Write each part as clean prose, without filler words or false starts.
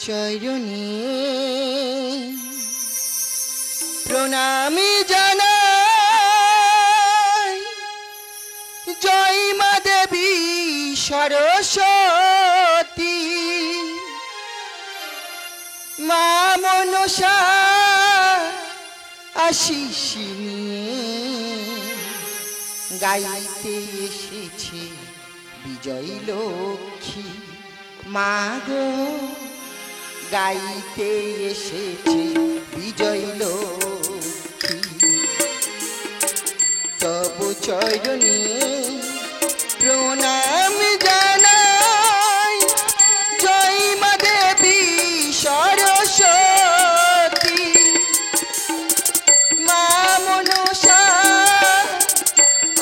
চরণে প্রণামী জানাই, জয় মা দেবী সরস্বতী, মা মনসা আশিস গাইতে এসেছে বিজয় লক্ষ্মী। মা গো গাইতে এসেছে বিজয় লক্ষ্মী, তব চরণে প্রণাম জানাই, জয় মা দেবী সরস্বতী, মা মনসা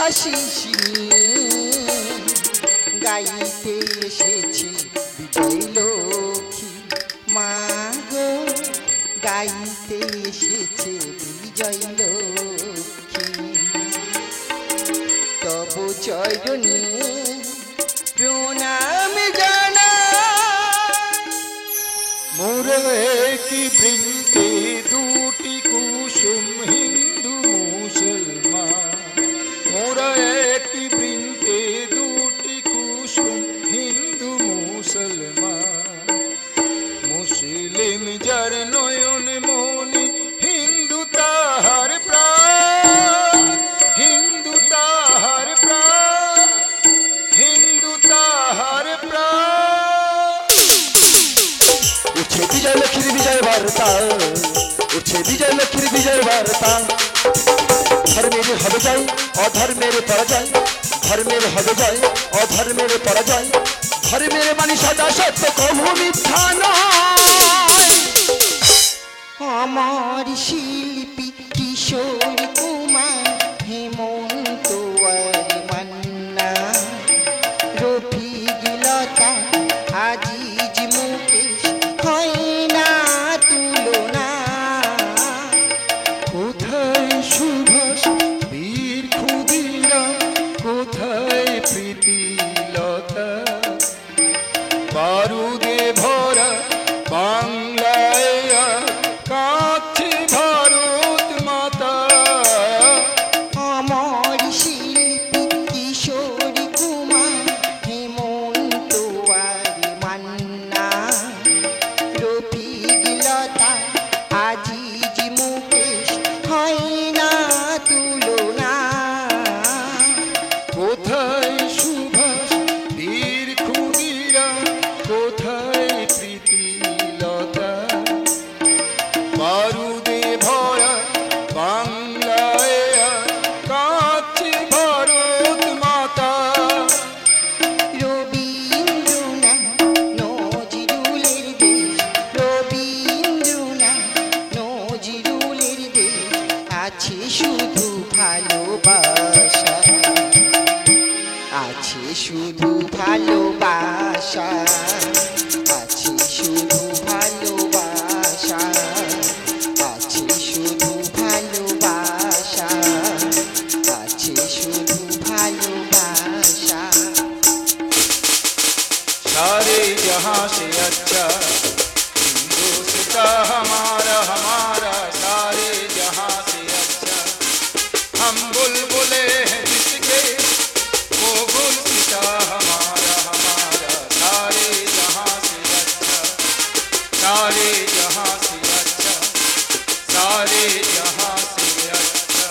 আশিস গাইতে এসেছি বিজয় লক্ষ্মী। মা গো গাইতে এসেছে বিজয় লক্ষ্মী, তব চরণে প্রণাম জানাই। মোরে কি বৃন্তে দুটি কুসুম হিন্দু মুসলমান, মোরা একটি বৃন্তে দুটি কুসুম হিন্দু মুসলমান। মুসলিম যার নয়ন মনি, হিন্দু তাহার প্রাণ, হিন্দু তাহার প্রাণ, হিন্দু তাহার প্রাণ। উঠছে বিজয় লক্ষ্মীর বিজয় বার্তা, উঠছে বিজয় লক্ষ্মীর বিজয় বার্তা। ধর্মের হবে জয়, অধর্মের পরাজয়, ধর্মের হবে জয়, অধর্মের পরাজয়। ধর্মের মানে সদা সত্য, কভু মিথ্যা নয়। আমার শিল্পী কিশোর কুমার, হেমন্ত আর মান্না, রফিক লতা আজিজ মুকেশ, হয় না তুলনা। কোথায় সুভাষ বীর ক্ষুদিরাম, কোথায় প্রীতিলতা। বারুদে ভরা বাংলায় কাঁদছে ভারত মাতা। আমার শিল্পী কিশোর কুমার, হেমন্ত আর মান্না, রফিক লতা আজিজ মুকেশ, হয় না তুলনা। কোথায় সুভাষ বীর ক্ষুদিরাম, কোথায় প্রীতিলতা। বারুদে ভরা বাংলায় কাঁদছে ভারত মাতা। রবীন্দ্রনাথ নজরুলের দেশ, রবীন্দ্রনাথ নজরুলের দেশ, আছে শুধু ভালোবাসা, আছে শুধু ভালোবাসা, আছে শুধু ভালোবাসা, আছে শুধু ভালোবাসা, আছে শুধু ভালোবাসা। सारे जहां से अच्छा हिंदुस्तां हमारा, हमारा सारे जहां से अच्छा। हम बुलबुले हैं जिसके, वो गुलसिता हमारा, हमारा सारे जहां से अच्छा, सारे जहां से अच्छा, सारे जहां से अच्छा।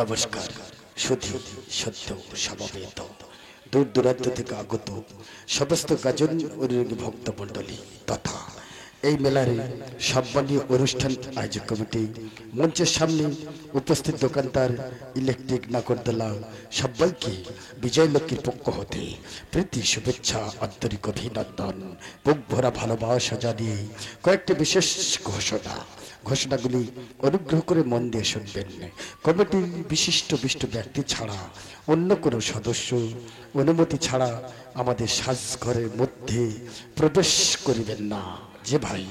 নমস্কার। শুধু সত্য সমবেত দূর দূরান্ত থেকে আগত সমস্ত গাজন অনুরাগী ভক্ত মণ্ডলী তথা এই মেলার সম্মানীয় অনুষ্ঠান আয়োজক কমিটি, মঞ্চের সামনে উপস্থিত দোকানদার, ইলেকট্রিক নাগরদোলা, সবাইকে বিজয় লক্ষ্মীর পক্ষ হতে প্রীতি শুভেচ্ছা, আন্তরিক অভিনন্দন, বুক ভরা ভালোবাসা জানিয়ে কয়েকটি বিশেষ ঘোষণাগুলি অনুগ্রহ করে মন দিয়ে শুনবেন। কমিটির বিশিষ্ট ব্যক্তি ছাড়া অন্য কোনো সদস্য অনুমতি ছাড়া আমাদের সাজঘরের মধ্যে প্রবেশ করিবেন না। যে ভাই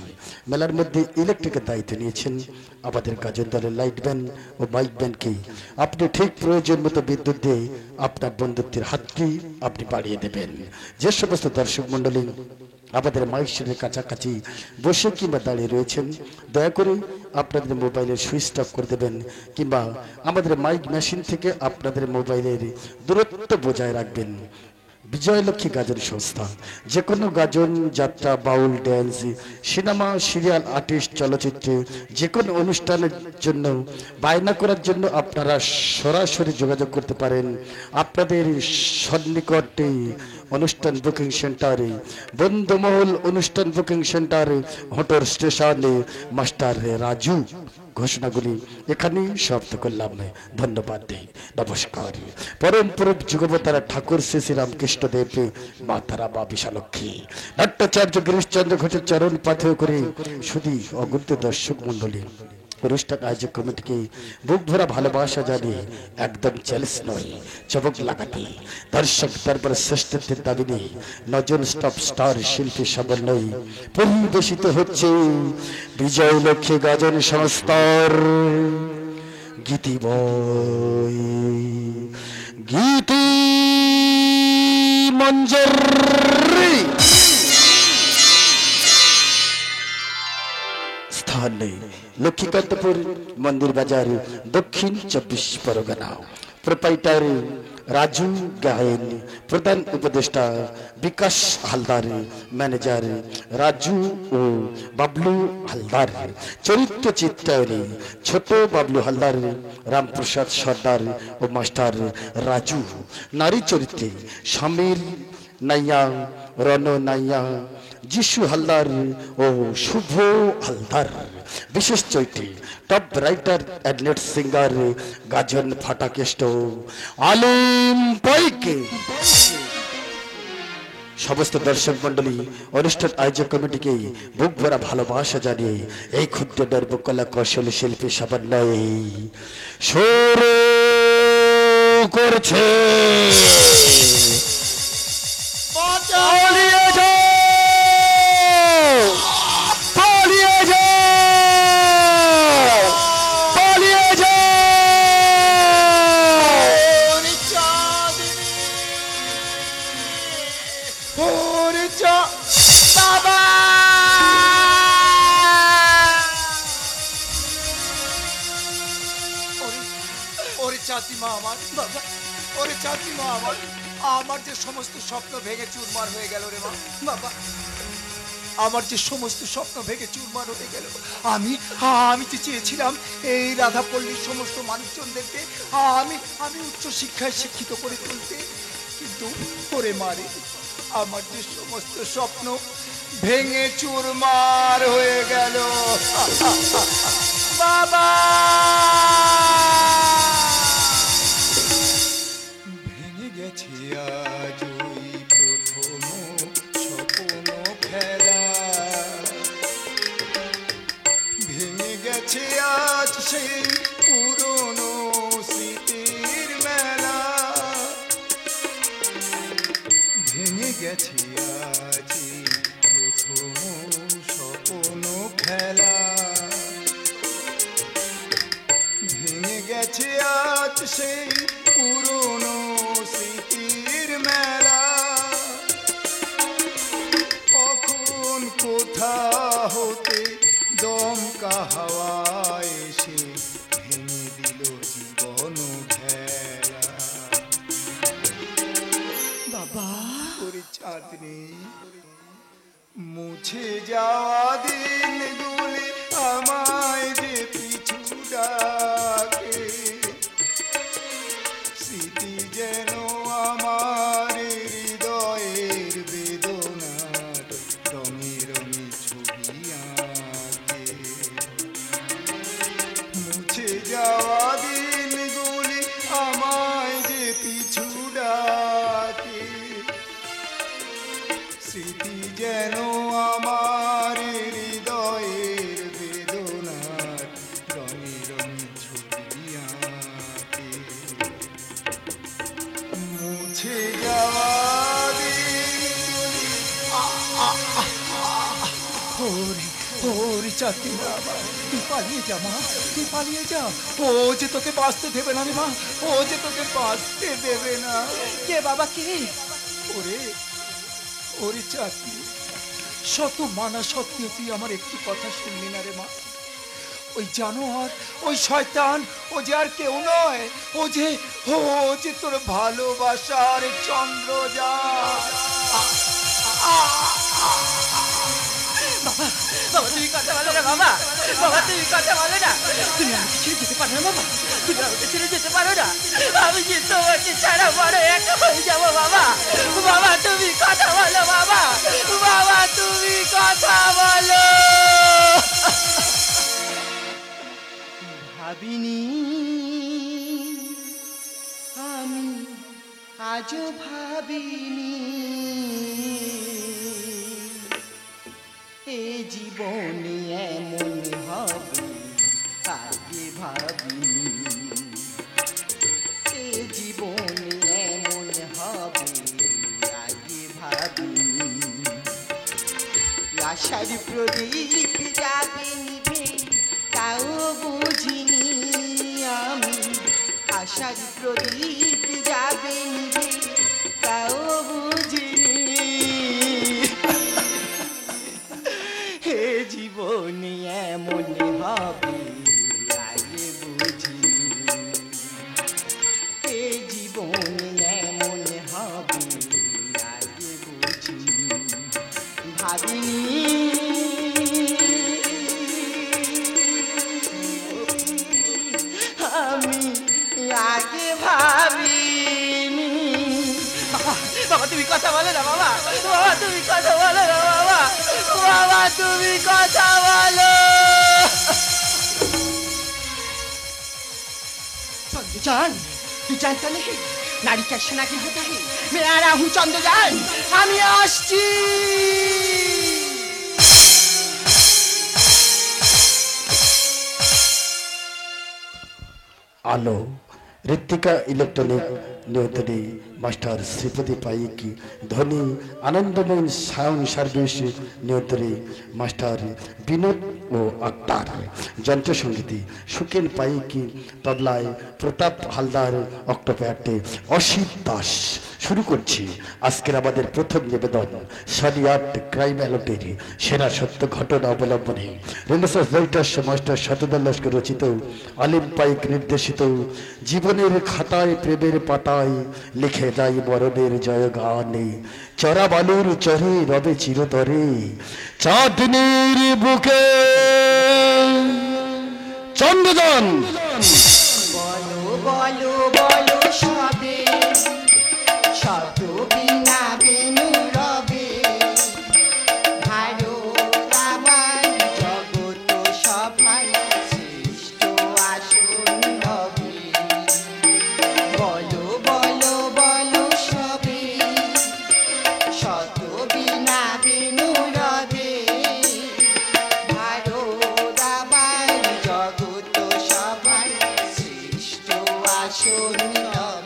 মেলার মধ্যে ইলেকট্রিকের দায়িত্ব নিয়েছেন, আমাদের গাজন দলের লাইট ব্যান ও মাইক ব্যানকে আপনি ঠিক প্রয়োজন মতো বিদ্যুৎ দিয়ে আপনার বন্ধুত্বের হাতটি আপনি বাড়িয়ে দেবেন। যে সমস্ত দর্শক মণ্ডলী আমাদের মাইকের কাছাকাছি বসে কিংবা দাঁড়িয়ে রয়েছেন, দয়া করে আপনাদের মোবাইলের সুইচ অফ করে দেবেন, কিংবা আমাদের মাইক মেশিন থেকে আপনাদের মোবাইলের দূরত্ব বজায় রাখবেন। বিজয়লক্ষ্মী গাজন সংস্থা যে কোনো গাজন, যাত্রা, বাউল, ড্যান্স, সিনেমা, সিরিয়াল, আর্টিস্ট, চলচ্চিত্রে যে কোনো অনুষ্ঠানের জন্য বায়না করার জন্য আপনারা সরাসরি যোগাযোগ করতে পারেন আপনাদের সন্নিকটে অনুষ্ঠান বুকিং সেন্টারে, বন্ধুমহল অনুষ্ঠান বুকিং সেন্টার, হোটল স্টেশনে, মাস্টার রাজু। ঘোষণাগুলি এখানেই সমাপ্ত করলাম। ধন্যবাদ দেই, নমস্কার। পরম পরম যুগবতারা ঠাকুর শ্রী শ্রী রামকৃষ্ণ দেব, মা তারা, মা বিশালক্ষী, নাট্যাচার্য গিরিশচন্দ্র ঘোষের চরণ পাথেয় করে শুধু অগণিত দর্শক মন্ডলী অনুষ্ঠান আয়োজক কমিটিকে বুক ভরা ভালোবাসা জানিয়ে একদম চ্যালেঞ্জ নয়, চমক লাগাতে দর্শক দরবার শ্রেষ্ঠত্বের দাবি নিয়ে নজন স্টপ স্টার শিল্পী সমন্বয় পরিবেশিত হচ্ছে বিজয়লক্ষ্মী গাজন সংস্থার গীতিময় গীতি মঞ্জরি। স্থান নেই লক্ষ্মীকান্তপুর মন্দির বাজার, দক্ষিণ 24 পরগনা। প্রোপাইটার রাজু গায়েন, প্রধান উপদেষ্টা বিকাশ হালদার, ম্যানেজার রাজু ও বাবলু হালদার। চরিত্র চিত্রায়নে ছোট বাবলু হালদার, রামপ্রসাদ সর্দার ও মাস্টার রাজু। নারী চরিত্রে সমীর নাইয়া, রণ নাইয়া, যিশু হালদার ও শুভ হালদার। বিশেষ চরিত্রে top writer and lead singer গাজন ফাটাকেষ্ট আলিম পাইকে। সমস্ত দর্শক মন্ডলী অনুষ্ঠান আয়োজক কমিটিকে বুক ভরা ভালোবাসা জানিয়ে এই ক্ষুদ্র নর্বকলা কৌশল শিল্পী সমন্বয়ে শুরু করছে আমার যে সমস্ত স্বপ্ন ভেঙে চুরমার হয়ে গেল রে বাবা, আমার যে সমস্ত স্বপ্ন ভেঙে চুরমার হয়ে গেল। আমি যে চেয়েছিলাম এই রাধাপল্লীর সমস্ত মানুষজনদেরকে আমি উচ্চ শিক্ষায় শিক্ষিত করে তুলতে, কিন্তু ওরে মারে আমার যে সমস্ত স্বপ্ন ভেঙে চুরমার হয়ে গেল বাবা। ভেঙে গেছে আজ ওই প্রথম স্বপ্ন খেলা, ভেঙে গেছে আজ সেই পুরনো স্মৃতির মেলা, ভেঙে গেছে আজ প্রথম স্বপ্ন খেলা, ভেঙে গেছে আজ সেই পুরনো স্মৃতির মেলা। কখন কোথা হতে দমকা হাওয়া এসে ভেঙে দিল জীবন খেলা। বাবা করে চাঁদনি মুছে যাওয়া দিনগুলি আমায় যে পিছু ডাকে, স্মৃতি যেন আমার হৃদয়ের বেদনার রঙে রঙে ছবি আঁকে। মুছে যাওয়া দিনগুলি আমায় যে পিছু ডাকে, স্মৃতি যেন আমার হৃদয় ওরে চাঁদনি মা, তুই পালিয়ে যা মা, তুই পালিয়ে যা। ও যে তোকে বাঁচতে দেবে না রে মা, ও যে তোকে বাঁচতে দেবে না। কে বাবা কে? ওরে ওরে চাঁদনি, শত মানা সত্ত্বেও তুই আমার একটি কথা শুনলি না রে মা। ওই জানোয়ার, ওই শয়তান, ও যে আর কেউ নয়, ও যে তোর ভালোবাসার চন্দ্রযান। বাবা বাবা তুমি কথা বলো না বাবা, বাবা তুমি কথা বলো না। তুমি আমাকে ছেড়ে যেতে পারো না বাবা, তুমি আমাকে ছেড়ে যেতে পারো না। আমি যে তোমাকে ছাড়া বড় একা হয়ে যাবো বাবা। বাবা তুমি কথা বলো বাবা, বাবা তুমি কথা বলো। ভাবিনি আমি, আজও ভাবিনি এ জীবনে এমন হবে, আগে ভাবিনি এ জীবনে এমন হবে, আগে ভাবিনি। আশার প্রদীপ যাবে নিভে তাও বুঝিনি আমি, আশার প্রদীপ যাবে নিভে তাও বুঝিনি হে জীবনে এমন হবে, আগে বুঝিনি হে জীবনে এমন হবে, আগে বুঝিনি। ভাবিনি আমি, আগে ভাবিনি। বাবা বাবা তুমি কথা বলো না বাবা, বাবা তুমি কথা বলো না বাবা, বাবা তুমি কথা বলো। चंद्रजान तू जानता नहीं नारी का सेना क्या होता है। मैं आ रहा हूँ चंद्रजान, আমি আসছি। আলো ঋত্বিকা ইলেকট্রনিক নিয়ন্ত্রণী মাস্টার শ্রীপতি পাইকি, ধ্বনি আনন্দময় সাউন্ড সার্ভিস নিয়ন্ত্রণী মাস্টার বিনোদ ও আক্তার, যন্ত্রসঙ্গীতি সুকেন পাইকি, তবলায় প্রতাপ হালদার, অক্টোপ্যাডে অসিত দাস। শুরু করছি আজকের আমাদের প্রথম নিবেদন সলিয়াট ক্রাইম অ্যালটের সেরা সত্য ঘটনা অবলম্বনে রেনেসাঁস রাইটার্স মাস্টার শতদল লস্কর রচিত, আলিম পাইক নির্দেশিত জীবনের খাতায় প্রেমের পাতায় লিখে যাই বরদের জয় গানে, চরা বালুর চরে রবে চিরতরে চাঁদনির বুকে চন্দ্রযান। বলো বলো বলো সবে, শত বিনা বেনু রবে, ভারত আমার জগত সভায় শ্রেষ্ঠ আসন হবে। বলো বলো বলো সবে, শত বিনা বেনু রবে, ভারত আমার জগত সভায় শ্রেষ্ঠ আসন হবে।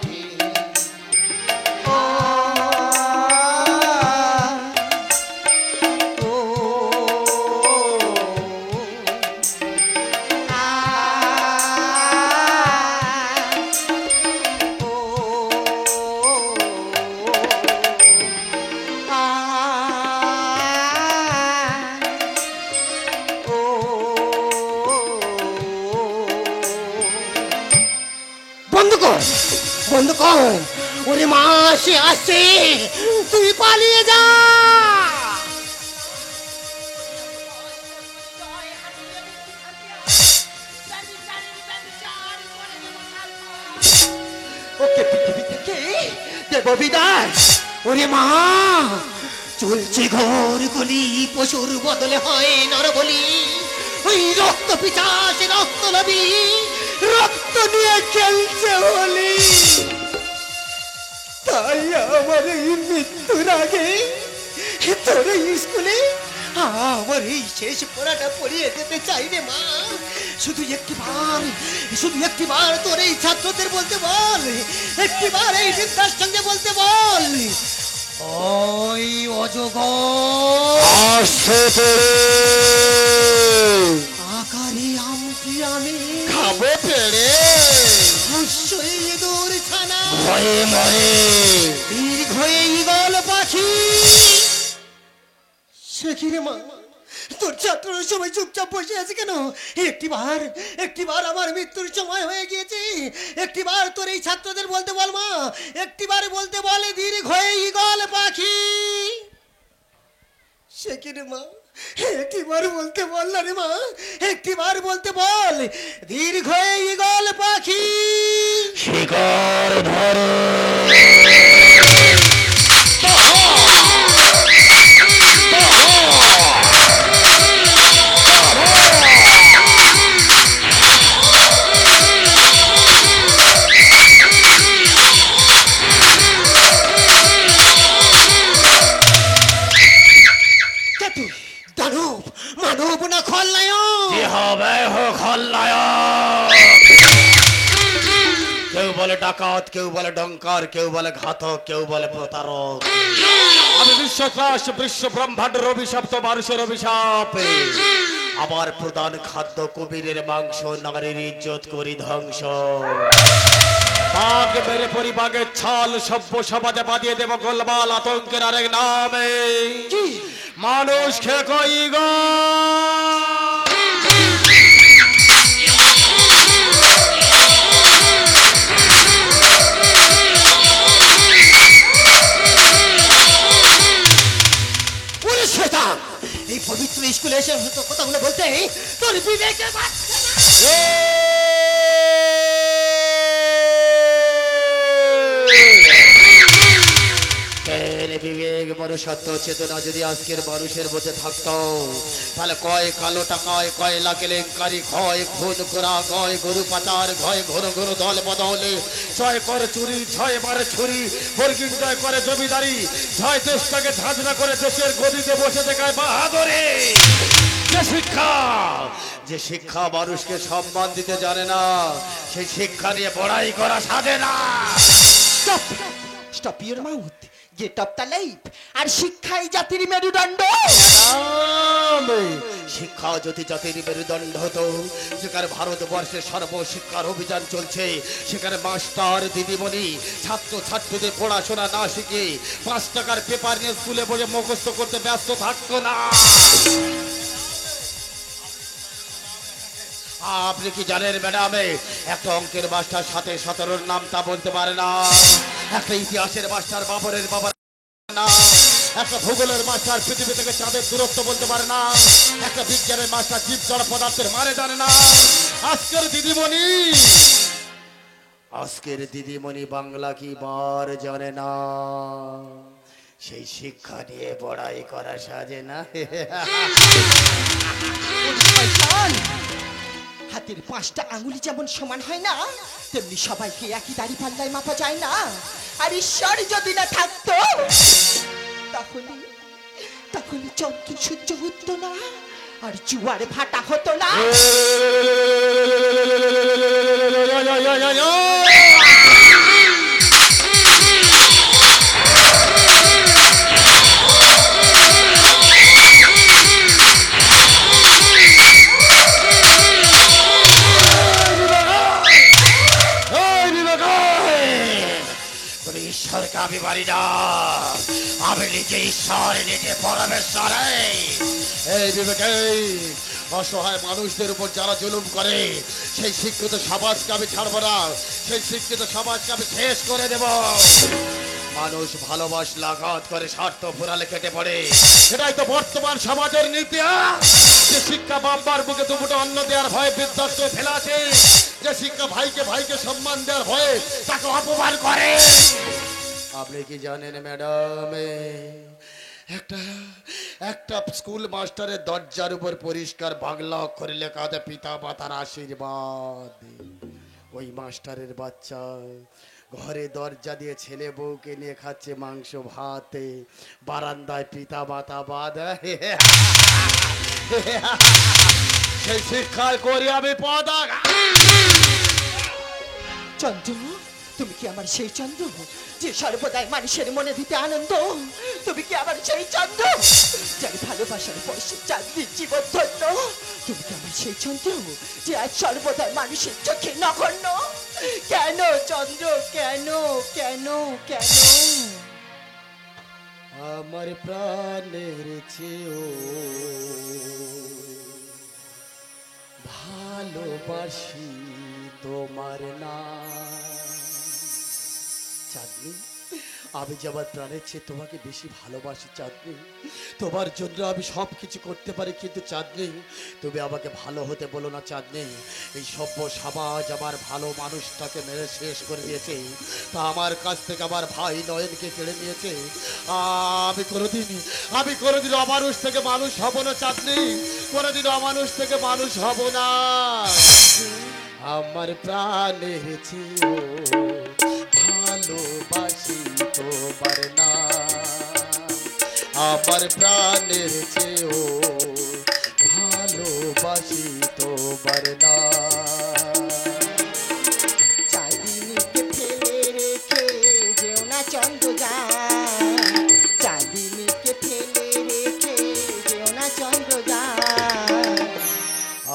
বন্ধ কর, বন্ধ কর, ওরে মা সে আসছে, তুই পালিয়ে যা। ওকে পৃথিবী থেকে দেব বিদায়। ওরে মা চলছে ঘোর গলি, পশুর বদলে হয় নরবলি, ওই রক্ত পিচাসে রক্ত লবি, রক্ত নিয়ে খেলছে বলি। তাই আমার এই মৃত্যুর আগে তোর এই স্কুলে আমার এই শেষ পড়াটা পড়িয়ে যেতে চাই রে মা। শুধু একটিবার তোর এই ছাত্রদের বলতে বল, একটিবার এই বৃদ্ধার সঙ্গে বলতে বল, ওই অজগর আসছে পেড়ে আকারে আমটি আমি খাবো পেড়ে অবশ্যই ইঁদুর ছানা ভয়ে মরে দীর্ঘ ঈগল পাখি। সে কি রে মা, তোর ছাত্রের সময় চুপচাপ বসে আছে কেন? একটিবার আমার মৃত্যুর সময় হয়ে গিয়েছে, একটিবার তোর এই ছাত্রদের বলতে বল মা, একটিবার বলতে বলে দীর্ঘ ঈগল পাখি। সে কি রে মা, একটিবার বলতে বল না রে মা, একটিবার বলতে বল দীর্ঘ ঈগল পাখি। শিকার ধরে দানব, মানব না খলনায়ক? কি হবে হো খলনায়ক? কেউ বলে ডাকাত, কেউ বলে ডঙ্কার, কেউ বলে ঘাতক, কেউ বলে প্রতারক। আমি বিশ্বক্লাস বিশ্ব ব্রহ্মাণ্ডের অভিশপ্ত মানুষের অভিশাপে আমার প্রধান খাদ্য কুমিরের মাংস, নারীর ইজ্জত করি ধ্বংস। বাঘ মেরে পরিবাগের ছাল সভ্য সমাজে বাঁধিয়ে দেব গোলমাল আতঙ্কের আরেক নামে মানুষ খেয়ে কই গো। ওরে শয়তান, এই পবিত্র স্কুলে এসে কথাগুলো বলতে তোর বিবেকে বিবেক মনুষ্যত্ব চেতনা যদি আজকের মানুষের মধ্যে থাকতো, তাহলে কয় কালো টাকায়, কয় লাখ কেলেঙ্কারি, ক্ষয় খুন করা, কয় গরু পাচার, ভয় ঘন ঘন দল বদলে, ছয় করে চুরি, ছয় বারে ছুরি, বর্গিন জয় করে জমিদারি, ছয় দেশটাকে ঝাঁঝরা করে দেশের গদিতে বসে দেখায় বাহাদুরি। যে শিক্ষা মানুষকে সম্মান দিতে জানে না, সেই শিক্ষা নিয়ে বড়াই করা সাজে না। Stop your mouth, get off the life. আর শিক্ষাই জাতির মেরুদণ্ড। শিক্ষা যদি জাতির মেরুদণ্ড হতো, যেখানে ভারতবর্ষের সর্বশিক্ষার অভিযান চলছে, সেখানে মাস্টার দিদিমণি ছাত্র ছাত্রীদের পড়াশোনা না শিখে 5 টাকার পেপার নিয়ে স্কুলে বসে মুখস্থ করতে ব্যস্ত থাকতো না। আপনি কি জানেন ম্যাডাম, একটা অঙ্কের মাস্টার 17 নামটা বলতে পারে না, একটা ইতিহাসের মাস্টার বাবরের বাবা না, একটা ভূগোলের মাস্টার পৃথিবী থেকে চাঁদের দূরত্ব বলতে পারে না, একটা বিজ্ঞানের মাস্টার জীব জড় পদার্থের মানে জানে না। আজকের দিদিমণি বাংলা কি বার জানে না, সেই শিক্ষা নিয়ে বড়াই করা সাজে না। হাতের 5টা আঙুলি যেমন সমান হয় না, তেমনি সবাইকে একই দাড়ি পাল্লায় মাপা যায় না। আর ঈশ্বর যদি না থাকতো, তাহলে চন্দ্র সূর্য হতো না, আর জুয়ারে ভাটা হতো না। ঈশ্বরকে আমি পারি না, আমি নিজে ঈশ্বর, নিজে পরমেশ্বর। এই বিবেক, অসহায় মানুষদের উপর যারা জুলুম করে, সেই শিক্ষিত সমাজকে আমি ছাড়বো না, সেই শিক্ষিত সমাজকে আমি শেষ করে দেব। মানুষ ভালোবাসলে আঘাত করে, স্বার্থ ফুরালে কেটে পড়ে, সেটাই তো বর্তমান সমাজের নীতি। যে শিক্ষা বাবার বুকে দুপুটো অন্ন দেওয়ার ভয়ে বৃদ্ধাশ্র ফেলা আছে, যে শিক্ষা ভাইকে ভাইকে সম্মান দেওয়ার ভয়ে তাকে অপমান করে। আপনি কি জানেন ম্যাডাম, একটা স্কুল মাস্টারের দরজার উপর পরিষ্কার বাংলা অক্ষরে লেখা আছে পিতা মাতার আশীর্বাদ। ওই মাস্টারের বাচ্চা ঘরে দরজা দিয়ে ছেলে বউকে নিয়ে খাচ্ছে মাংস ভাতে, বারান্দায় পিতা মাতা বাদ। সেই শিক্ষায় করি আমি পদা। চন্দ্র, তুমি কি আমার সেই চন্দ্র যে সর্বদাই মানুষের মনে দিতে আনন্দ? তুমি কি আমার সেই চন্দ্র যার ভালোবাসার পয়সে চাঁদনি জীবন ধন্য? তুমি কি আমার সেই চন্দ্র যে আজ সর্বদাই মানুষের চোখে নগণ্য? কেন চন্দ্র, কেন কেন কেন? আমার প্রাণের চেয়েও ভালোবাসি তোমার নাম। চাঁদনি, আমি যে আমার প্রাণের চেয়ে তোমাকে বেশি ভালোবাসি চাঁদনি। তোমার জন্য আমি সব কিছু করতে পারি, কিন্তু চাঁদনি তুমি আমাকে ভালো হতে বলো না চাঁদনি। এই সভ্য সমাজ আমার ভালো মানুষটাকে মেরে শেষ করে দিয়েছে, তা আমার কাছ থেকে আমার ভাই নয়নকে কেড়ে নিয়েছে। আমি কোনোদিন অমানুষ থেকে মানুষ হব না চাঁদনি, কোনোদিন অমানুষ থেকে মানুষ হব না। আমার প্রাণের চেয়েও ভালোবাসি তোমার নাম। আমার প্রাণের চেয়েও ভালোবাসি তোমার নাম। চাঁদিনীকে ফেলে রেখে যেও না চন্দ্রযান, চাঁদিনীকে ফেলে রেখে যেও না চন্দ্রযান।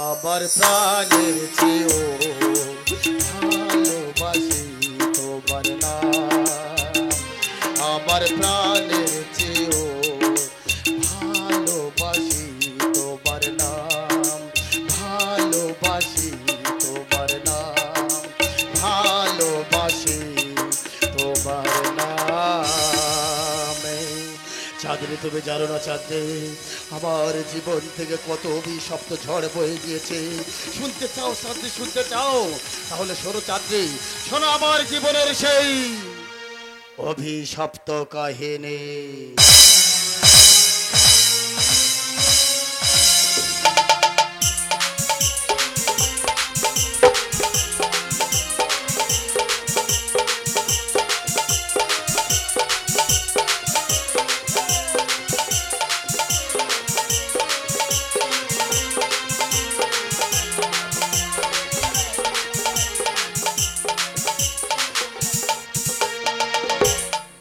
আমার প্রাণের চেয়েও ভালোবাসি তোমার নাম। আমার প্রাণের চেয়েও ভালোবাসি তোমার নাম। ভালোবাসি তোমার নাম, ভালোবাসি তোমার নাম। চাঁদনি, তুমি জানো না চাঁদনি, আমার জীবন থেকে কত অভিশপ্ত ঝড় বয়ে গিয়েছে। শুনতে চাও চাঁদনি, শুনতে চাও? তাহলে শোনো চাঁদনি, শোনো আমার জীবনের সেই অভিশপ্ত কাহিনী।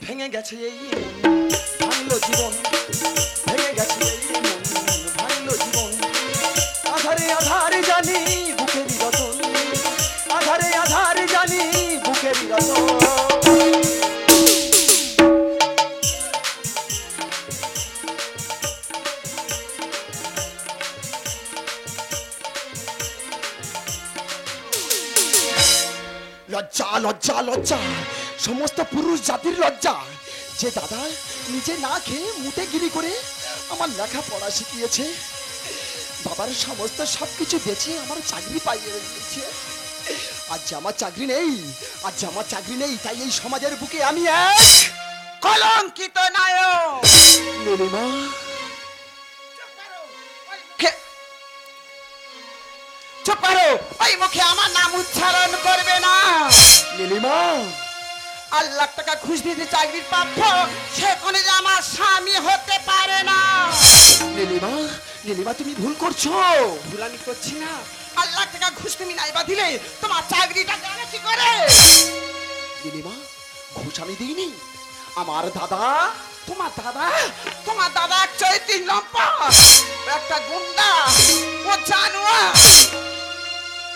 ভেঙে গেছে এই ভাঙলো জীবন, ভেঙে গেছে এই মন, ভাঙলো জীবন। আধারে আধারে জানি বুকেরই রতন, আধারে আধারে জানি বুকেরই রতন। লজ্জা লজ্জা লজ্জা, সমস্ত পুরুষ জাতির লজ্জা, যে দাদা নিজে না খেয়ে মুটে গিরি করে আমার লেখাপড়া শিখিয়েছে, বাবার সমস্ত সবকিছু বেচে আমার চাকরি পাইয়ে দিয়েছে। আজ যে আমার চাকরি নেই, আজ যে আমার চাকরি নেই, তাই এই সমাজের বুকে আমি এক কলঙ্কিত নায়ক। নীলিমা, চুপ করো, ওই মুখে আমার নাম উচ্চারণ করবে না। নীলিমা, 8 লাখ টাকা ঘুষ দিতে চাকরির প্রাপ্য, সে কোনো যে আমার স্বামী হতে পারে না। নীলিমা, নীলিমা, তুমি ভুল করছো। ভুল আমি করছি না। 8 লাখ টাকা ঘুষ তুমি নাইবা দিলে তোমার চাকরিটা গেলে কি করে? নীলিমা, ঘুষ আমি দিইনি, আমার দাদা। তোমার দাদা? তোমার দাদা এক চৈতির লম্পট, একটা গুন্ডা, ও জানোয়ার।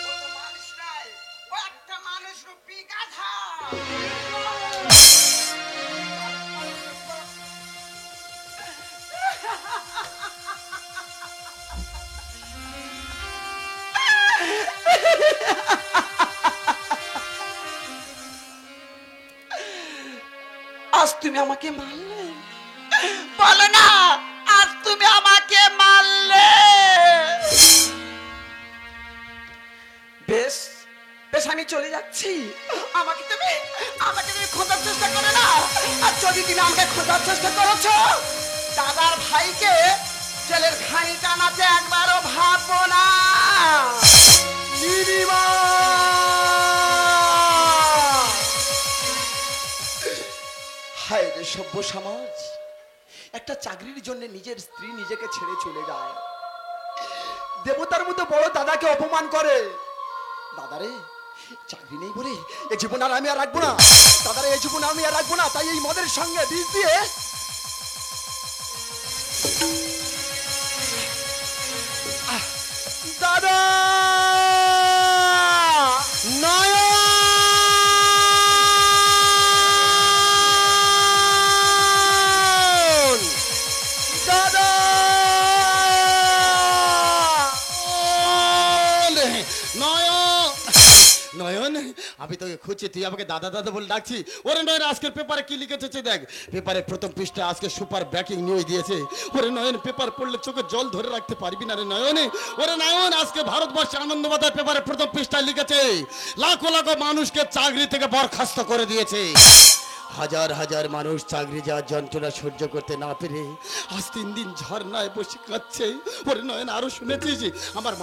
ও তো মানুষ নয়, ও একটা মানুষ রূপী গাধা। আজ তুমি আমাকে মারলে, বলো না, আজ তুমি আমাকে মারলে। বেশ বেশ, আমি চলে যাচ্ছি। আমাকে তুমি খোঁজার চেষ্টা করো না। আর যদি তুমি আমাকে খোঁজার চেষ্টা করেছো, দাদার ভাইকে জেলের ঘানি টানাতে একবারও ভাববো না। নীলিমা, হায় রে সভ্য সমাজ, একটা চাকরির জন্য নিজের স্ত্রী নিজেকে ছেড়ে চলে যায়, দেবতার মতো বড় দাদাকে অপমান করে। দাদারে, চাকরি নেই বলে এই জীবন আর আমি আর রাখবো না দাদারা, এই জীবন আমি আর রাখবো না। তাই এই মদের সঙ্গে বিষ দিয়ে দাদা নয়ন, দাদা নয়ন, আমি তোকে খুঁজছি, তুই আমাকে দাদা দাদা বলে ডাকছি। ওরে নয়ন, আজকের পেপারে কি লিখেছে দেখ। পেপারে প্রথম পৃষ্ঠা আজকে সুপার ব্রেকিং নিউজ দিয়েছে। ওরে নয়ন, পেপার পড়লে চোখে জল ধরে রাখতে পারবি না রে নয়নে। ওরে নয়ন, আজকে ভারতবর্ষে আনন্দবাজার পেপারে প্রথম পৃষ্ঠায় লিখেছে লাখো লাখো মানুষকে চাকরি থেকে বরখাস্ত করে দিয়েছে। হাজার হাজার মানুষ চাকরি যাওয়ার যন্ত্রণা সহ্য করতে না পেরে আজ 3 দিন ঝর্ণায় বসে কাঁদছে। ওরে নয়ন, আরো শুনেছিস আমার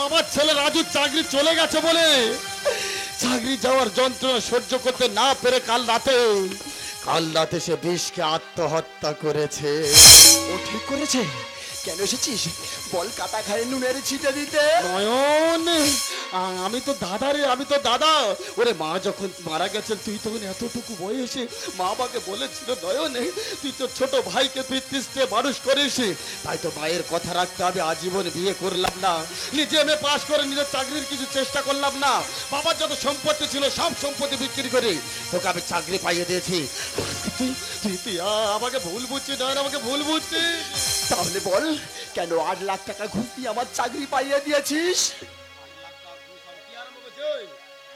মামার ছেলে রাজুর চাকরি চলে গেছে বলে চাকরি যাওয়ার যন্ত্রণা সহ্য করতে না পেরে কাল রাতে সে বিষকে আত্মহত্যা করেছে। ও ঠিক করেছে। কেন এসেছিস বল? কাটা খায় নুনের ছিটে দিতে। নয়ন, আমি তো দাদা। ওরে মা যখন মারা গেছেন তুই তখন এতটুকু বয়সে মা বাবাকে বলেছিল নয়ন তুই তো ছোট ভাইকে পিতৃষ্ঠে মানুষ করিস, তাই তো মায়ের কথা রাখতে হবে। আজীবন বিয়ে করলাম না, নিজে এমএ পাশ করে নিজের চাকরির কিছু চেষ্টা করলাম না, বাবার যত সম্পত্তি ছিল সব সম্পত্তি বিক্রি করে তোকে আমি চাকরি পাইয়ে দিয়েছি। তুই আমাকে ভুল বুঝছিস নয়ন, আমাকে ভুল বুঝছিস। তাহলে বল কেন 8 লাখ টাকা ঘুষ দিয়ে আমার চাকরি পাইয়ে দিয়েছিস?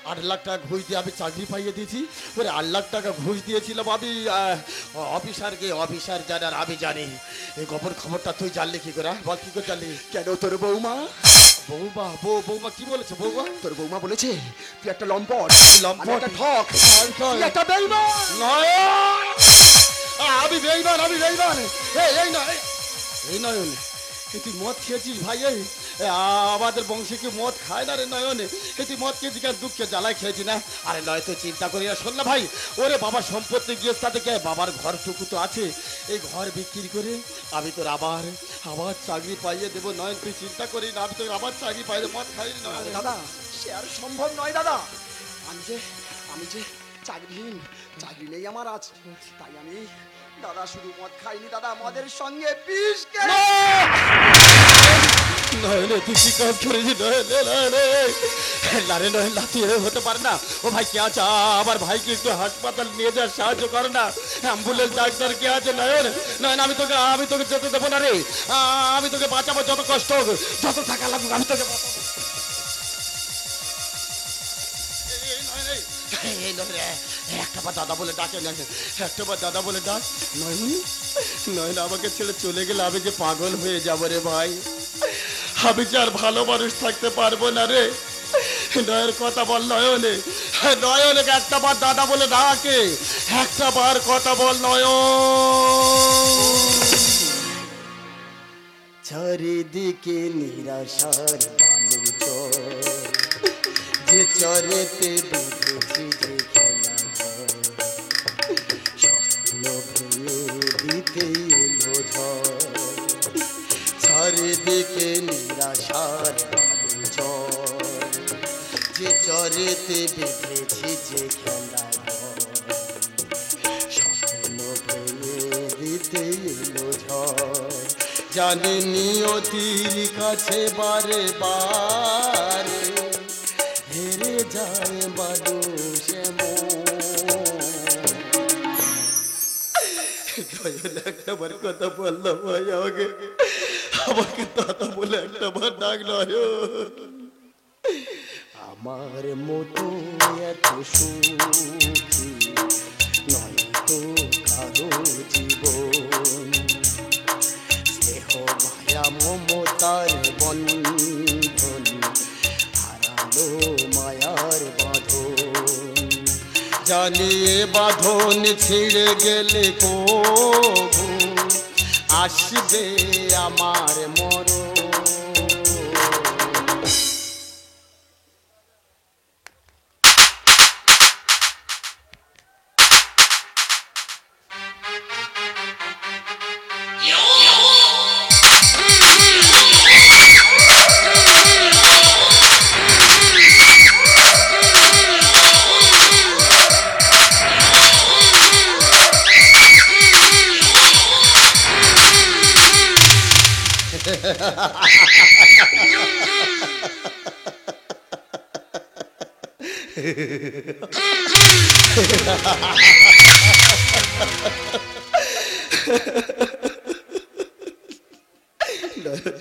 8 লাখ টাকা ঘুষ দিয়ে আমি চাকরি পাইয়ে দিয়েছি। ওরে 8 লাখ টাকা ঘুষ দিয়েছিলাম আমি অফিসার জানার আমি জানি। এই গোপন খবরটা তুই জানলি কি করে? বল কি করে জানলি? কেন তোর বৌমা বৌমা কি বলেছে? তোর বৌমা বলেছে তুই একটা লম্পট, একটা ঠক, তুই একটা বেঈমান। নয়ন, আমি বেঈমান। এই নয়ন, তুই মদ খেয়েছিস ভাই? আমাদের বংশে কি মদ খায় না রে নয়ন? তুই মদ খেয়েছিস কেন? দুঃখে জ্বালায় খেয়েছি না? আরে নয় তুই চিন্তা করি না। শোন না ভাই, ওরে বাবার সম্পত্তি গিয়েছে তাতে কে? বাবার ঘরটুকু তো আছে, এই ঘর বিক্রি করে আমি তোর আবার চাকরি পাইয়ে দেবো। নয়ন তুই চিন্তা করি না, আমি তোর আবার চাকরি পাইয়ে মদ খাই না। দাদা সে আর সম্ভব নয় দাদা। আমি যে চাকরিহীন, চাকরি নেই আমার আজ, তাই আমি দাদা শুধু মদ খাইনি দাদা, মদের সঙ্গে বিষ নয়নে তুই কি কাজ করেছিস? নয়ন লাতি হতে পারে না। ও ভাই কে আছে? আমার ভাইকে একটু হাসপাতাল নিয়ে যাওয়ার সাহায্য কর না। অ্যাম্বুলেন্স ডাক্তার কে আছে? নয়ন আমি তোকে যেতে দেবো না রে। আমি তোকে বাঁচাবো, যত কষ্ট হোক, যত টাকা লাগুক আমি তোকে বাঁচাবো। একটা বার দাদা বলে ডাকে, একটা বার দাদা বলে ডাক। নয়ন আমাকে ছেড়ে চলে গেলে আমি যে পাগল হয়ে যাবো রে ভাই। আমি যে আর ভালো মানুষ থাকতে পারবো না রে। নয়ের কথা বল নয়নে, একটা বার দাদা বলে ডাকে, একটা বার কথা বল নয়ন। চারিদিকে নিরাশার বালু চর, যে চরেতে ডুবেছি যে খেলা স্বপ্ন ভেঙে দিতে এলো ঝড়। চারিদিকে নিরাশার বালু চর, যে চরেতে বেঁধেছি যে খেলা স্বপ্ন ভেঙে দিতে এলো ঝড়। জানি নিয়তির কাছে বারে বারে হেরে যায় মানুষ। একটাবার কথা বললো ভাই আমাকে দাদা বলে একটাবার ডাক নয়। আমার মতো এত সুখী নয় তো কারো জীবন। স্নেহ মায়া মমতার বন্ধন হারালো মায়ার বাঁধন। জানিয়ে বাঁধন ছিঁড়ে গেলে কবু আসবে আমার মরণ।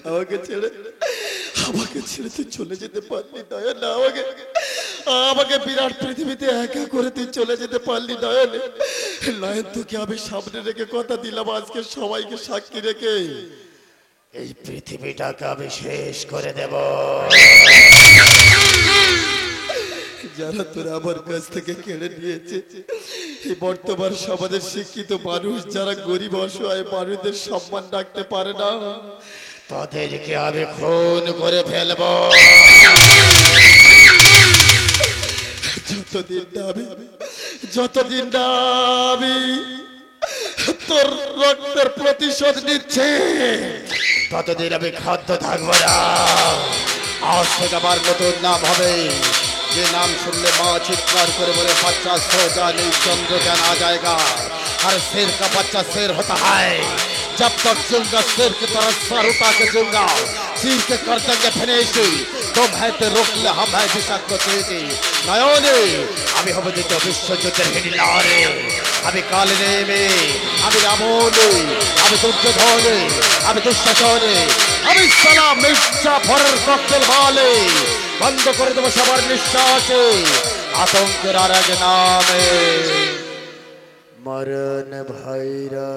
আমাকে ছেড়ে তুই চলে যেতে পারলি নয়ন, আমাকে বিরাট পৃথিবীতে একা করে তুই চলে যেতে পারলি নয়ন। নয়ন তোকে আমি সামনে রেখে কথা দিলাম, আজকে সবাইকে সাক্ষী রেখে এই পৃথিবীটাকে আমি শেষ করে দেব। যারা তোরা আমার কাছ থেকে কেড়ে নিয়েছে, এই বর্তমান সমাজের শিক্ষিত মানুষ যারা গরিব অসহায় মানুষদের সম্মান রাখতে পারে না, তাদেরকে আমি খুন করে ফেলব। যতদিন না আমি তোর রক্তের প্রতিশোধ নিচ্ছে, ততদিন আমি খাদ্য থাকবো না। আজ থেকে আমার নতুন নাম হবে, যে নাম শুনলে মা চিৎকার করে বলে বাচ্চা সো जा नहीं चंद्र क्या ना जाएगा। हर शेर का बच्चा शेर होता है, जब तक जिऊंगा शेर की तरह सर उठा के जिऊंगा। चीर के कर देंगे फिनिश, तुम है तो रोक ले, हम है विषाक्त तेजी। नयने আমি হবে দ্বিতীয় বিশ্বযুদ্ধের হিটলারে, আমি কালে নেমে, আমি রাবণে, আমি দুর্যোধনে, আমি দুঃশাসনে, আমি সালা মির্জা ফরের ককটেল মালে। বন্ধ করে দেবো সবার নিঃশ্বাসে আতঙ্কের আর এক নামে, মরণ ভাইরা।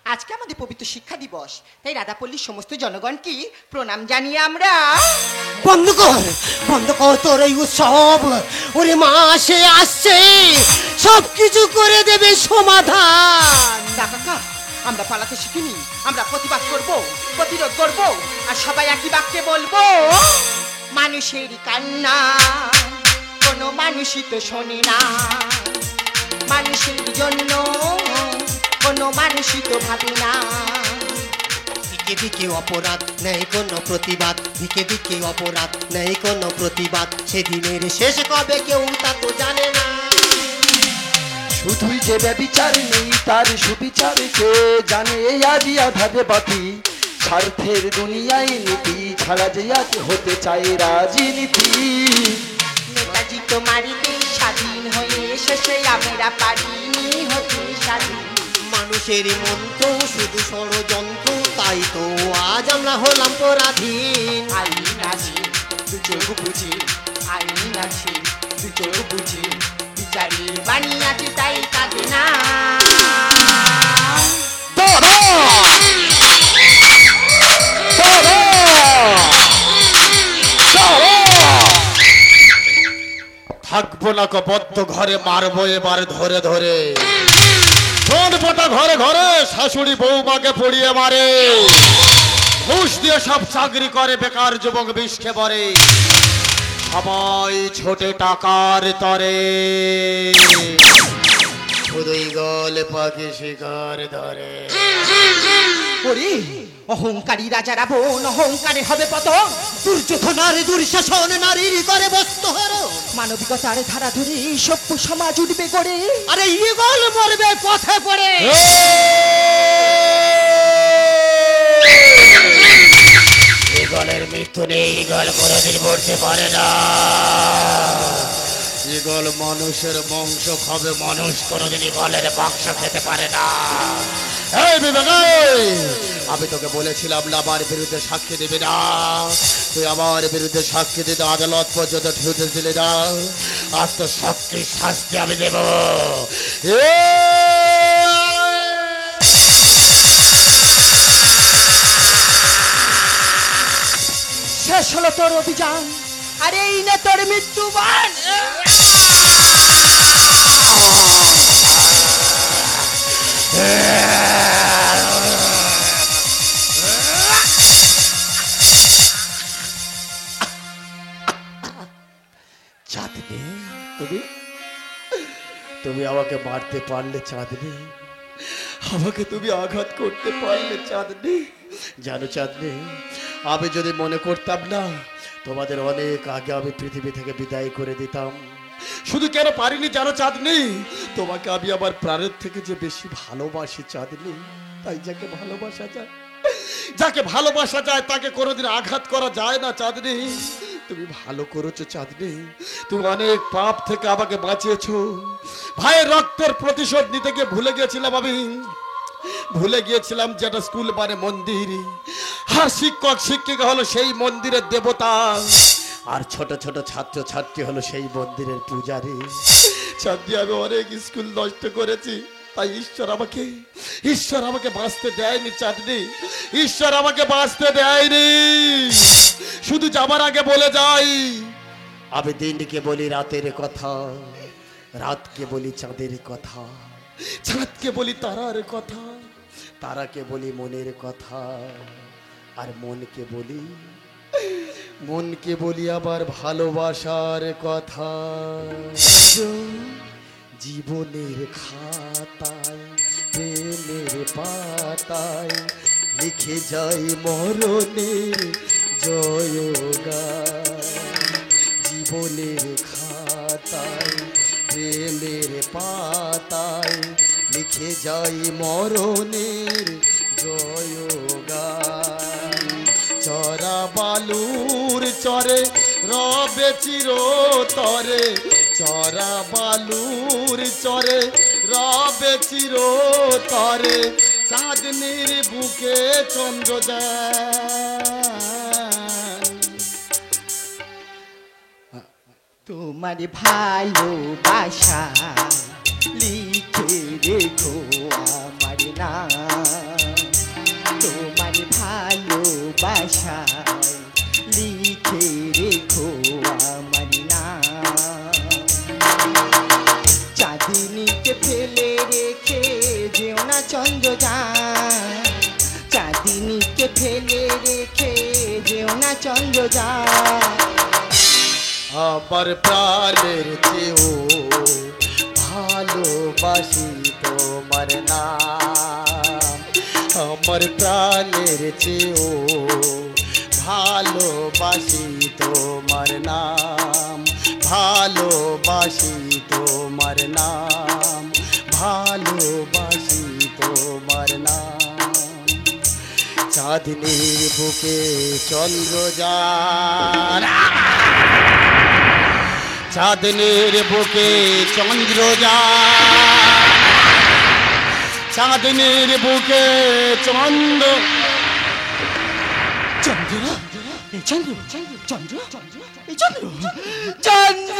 আজকে আমাদের পবিত্র শিক্ষা দিবস, তাই রাধাপল্লীর সমস্ত জনগণকে প্রণাম জানিয়ে আমরা বন্ধ কর তোর এই উৎসব। ওরে মা সে আসছে, সবকিছু করে দেবে সমাধান। কাকা, আমরা পালাতে শিখিনি, আমরা প্রতিবাদ করব, প্রতিরোধ করব, আর সবাই একই বাক্যে বলবো, মানুষের কান্না কোনো মানুষই তো শোনে না, মানুষের জন্য কোনো মানুষই তো ভাবে না। দিকে দিকে অপরাধ নেই কোনো প্রতিবাদ, দিকে দিকে অপরাধ নেই কোনো প্রতিবাদ, সেদিনের শেষ কবে কেউ তা তো জানে না। শুধুই যে ব্যভিচার নেই তার সুবিচার কে জানে, আজি আধারে বাতি স্বার্থের দুনিয়ায় নীতি ছাড়া যে আজ হতে চায় রাজনীতি। নেতাজি তো মারিতে স্বাধীন হয়ে শেষে আমরা পারিনি হতে স্বাধীন। মানুষের মন্ত্র শুধু ষড়যন্ত্র, তাই তো আজ আমরা হলাম পরাধীন। আইন আছে দু চোখ বুঝি, আইন আছে দু চোখ বুঝি, বিচারি বাণী আছে তাই কাঁদে না। থাকবো না বদ্ধ ঘরে, মারবো এবার ধরে ধরে। ছোট পোটা ঘরে ঘরে শাশুড়ি বৌমাকে পড়িয়ে মারে, ঘুষ দিয়ে সব চাকরি করে, বেকার যুবক বিষকে পড়ে, সবাই ছোটে টাকার তরে, শুধুই গল পাখি শিকার ধরে। ওরে অহংকারী রাজা রাবণ, অহংকারে হবে পতন। দুর্যোধনার দুঃশাসন নারীর করে বস্তু হরণ। মানবিকতার ধারা ধরে সভ্য সমাজ উঠবে গড়ে। আরে ইগল মরবে পথে পড়ে। ইগলের মৃত্যু নেই, ইগল কোনোদিন মরতে পারে না। ইগল মানুষের বংশ খাবে, মানুষ কোনোদিন ইগলের মাংস খেতে পারে না। এই বিবেক, আমি তোকে বলেছিলাম না আমার বিরুদ্ধে সাক্ষী দিবি না, তুই আমার বিরুদ্ধে সাক্ষী দিতে আদালত পর্যন্ত ঠুতে দিলি না। আজ তো শক্তি শাস্তি আমি দেব। শেষ হলো তোর অভিযান, আরে এই না তোর মৃত্যুবান। চাঁদনি, তুমি আমাকে মারতে পারলে চাঁদনি, আমাকে তুমি আঘাত করতে পারলে চাঁদনি। জানো চাঁদনি, আমি যদি মনে করতাম না, তোমাদের অনেক আগে আমি পৃথিবী থেকে বিদায় করে দিতাম। শুধু কেন পারিনি জানো চাঁদনি, তোমাকে আমি আমার প্রাণের থেকে যে বেশি ভালোবাসি চাঁদনি। তাই যাকে ভালোবাসা যায়, যাকে ভালোবাসা যায় তাকে কোনোদিন আঘাত করা যায় না চাঁদনি। তুমি ভালো করেছো চাঁদনি, তুমি অনেক পাপ থেকে আমাকে বাঁচিয়েছো। ভাইয়ের রক্তের প্রতিশোধ নিতে গিয়ে ভুলে গিয়েছিলাম, আমি ভুলে গিয়েছিলাম যেটা স্কুল মানে মন্দির, আর শিক্ষক শিক্ষিকা হলো সেই মন্দিরের দেবতা, আর ছোট ছোট ছাত্র ছাত্রী হলো সেই মন্দিরের পূজারী। চাঁদনি, আমি অনেক স্কুল নষ্ট করেছি, তাই ঈশ্বর আমাকে বাঁচতে দেয়নি চাঁদনি, ঈশ্বর আমাকে বাঁচতে দেয়নি। শুধু যাবার আগে বলে যাই, আমি দিনকে বলি রাতের কথা, রাতকে বলি চাঁদের কথা, চাঁদকে বলি তারার কথা, তারাকে বলি মনের কথা, আর মনকে বলি আবার ভালোবাসার কথা। জীবনের খাতায় প্রেমের পাতায় লিখে যাই মরণের জয়গান। জীবনের খাতায় প্রেমের পাতায় লিখে যাই মরণের জয়গান। চরা বালুর চরে রবে চিরতরে, চরা বালুর চরে রবে চিরতরে, চাঁদনির বুকে চন্দ্রযান। তোমার ভালোবাসা লিখে রেখো আমার নাম, তোমার ভালোবাসা লিখে রেখো আমার নাম। চাঁদনিকে ফেলে রেখে যেও না চন্দ্রযান, চাঁদনিকে ফেলে রেখে যেও না চন্দ্রযান। আমার প্রাণের চেয়েও ভালোবাসি তোমার নাম, আমার প্রাণের চেয়েও ভালোবাসি তোমার নাম, ভালোবাসি তোমার নাম, ভালোবাসি তোমার নাম। চাঁদনির বুকে চন্দ্রযান, চাঁদনির বুকে চন্দ্রযান, চাঁদনির বুকে এই চন্দ্র চন্দ্র এই চন্দ্র চন্দ্র